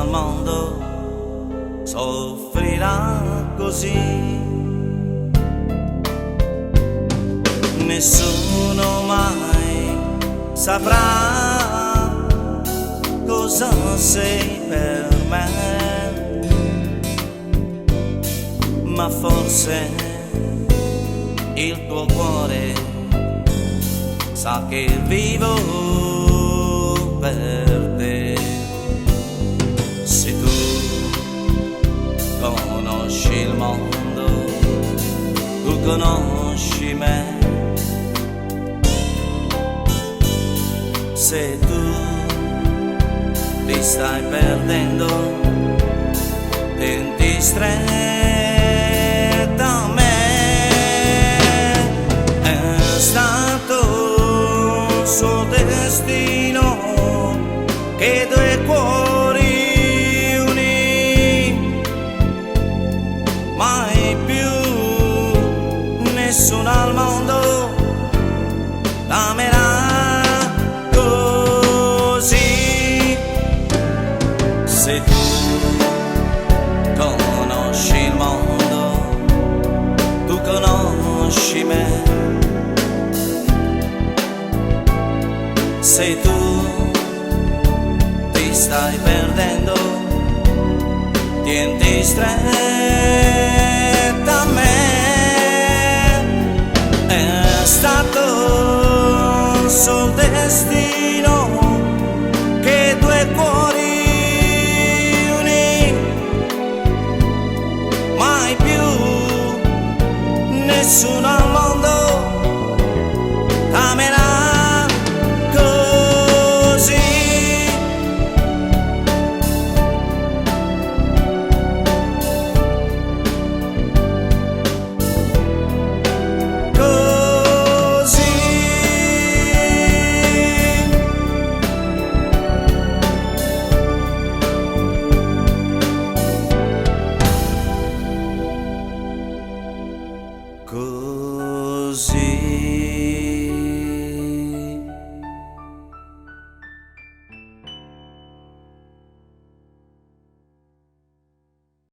al mondo soffrirà così. Nessuno mai saprà cosa sei per me, ma forse il tuo cuore sa che vivo per te. Se tu conosci il mondo, tu conosci me. Se tu ti stai perdendo, tieni stretta a me. È stato il suo destino che due cuori unì, mai più nessuno al mondo amerà così. Se tu conosci il mondo, tu conosci me. Se tu ti stai perdendo, tieni stretta a me. È stato il suo destino